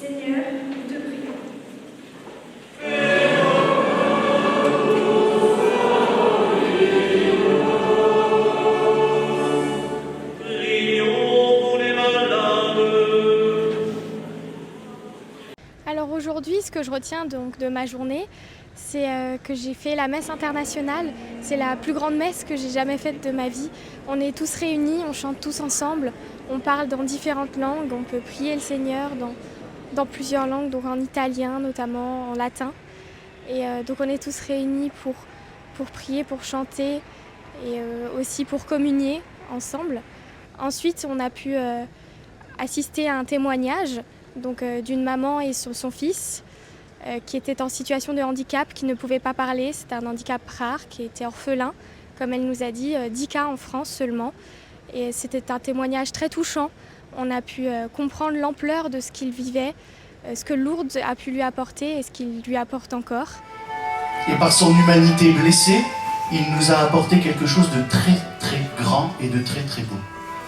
Seigneur, nous te prions. Alors aujourd'hui, ce que je retiens donc de ma journée, c'est que j'ai fait la messe internationale. C'est la plus grande messe que j'ai jamais faite de ma vie. On est tous réunis, on chante tous ensemble, on parle dans différentes langues, on peut prier le Seigneur dans plusieurs langues, donc en italien notamment, en latin. Et donc on est tous réunis pour prier, pour chanter et aussi pour communier ensemble. Ensuite, on a pu assister à un témoignage donc, d'une maman et son fils qui étaient en situation de handicap, qui ne pouvaient pas parler. C'était un handicap rare, qui était orphelin, comme elle nous a dit, 10 cas en France seulement. Et c'était un témoignage très touchant. On a pu comprendre l'ampleur de ce qu'il vivait, ce que Lourdes a pu lui apporter et ce qu'il lui apporte encore. Et par son humanité blessée, il nous a apporté quelque chose de très très grand et de très très beau.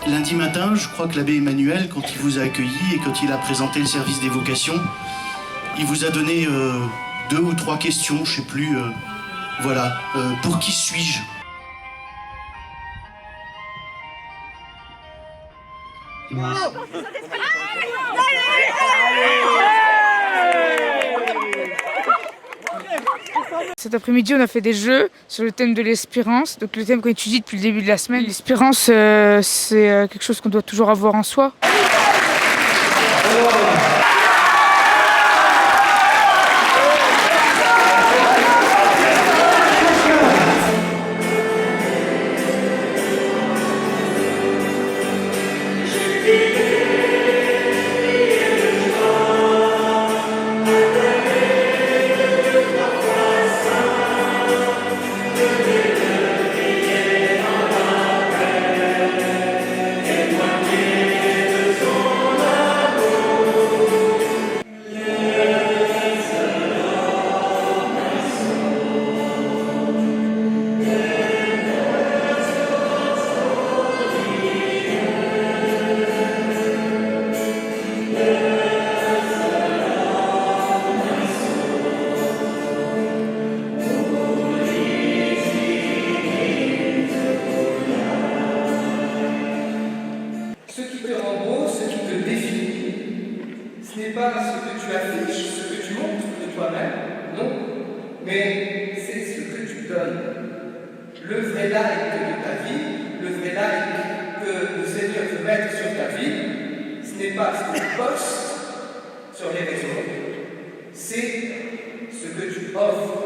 Lundi matin, je crois que l'abbé Emmanuel, quand il vous a accueilli et quand il a présenté le service des vocations, il vous a donné 2 ou 3 questions, je ne sais plus. Voilà, pour qui suis-je ? Cet après-midi, on a fait des jeux sur le thème de l'espérance, donc le thème qu'on étudie depuis le début de la semaine. L'espérance, c'est quelque chose qu'on doit toujours avoir en soi. Ce qui te rend beau, ce qui te définit, ce n'est pas ce que tu affiches, ce que tu montres de toi-même, non, mais c'est ce que tu donnes. Le vrai like de ta vie, le vrai like que le Seigneur veut mettre sur ta vie, ce n'est pas ce que tu postes sur les réseaux, c'est ce que tu offres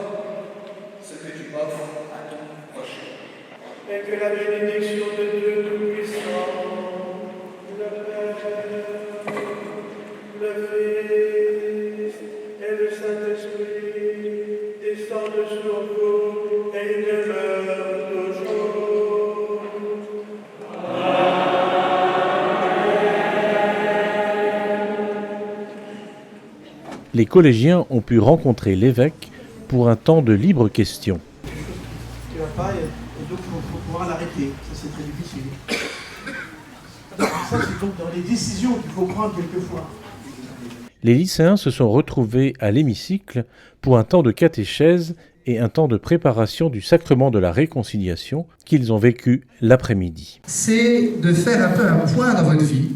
à ton prochain. Et que la bénédiction de Dieu Tout-Puissant, le Père, le Fils et le Saint-Esprit descendent sur vous et demeurent toujours. Les collégiens ont pu rencontrer l'évêque pour un temps de libre question. Qui va pas et donc il faut pouvoir l'arrêter. Ça c'est très difficile. Ça c'est donc dans les décisions qu'il faut prendre quelquefois. Les lycéens se sont retrouvés à l'hémicycle pour un temps de catéchèse et un temps de préparation du sacrement de la réconciliation qu'ils ont vécu l'après-midi. C'est de faire un peu un point dans votre vie.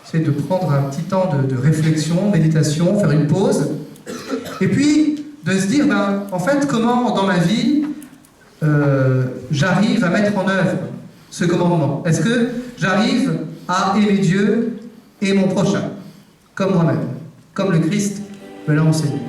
C'est de prendre un petit temps de réflexion, méditation, faire une pause. Et puis de se dire, en fait, comment dans ma vie j'arrive à mettre en œuvre ce commandement. Est-ce que j'arrive à aimer Dieu et mon prochain, comme moi-même, comme le Christ me l'a enseigné.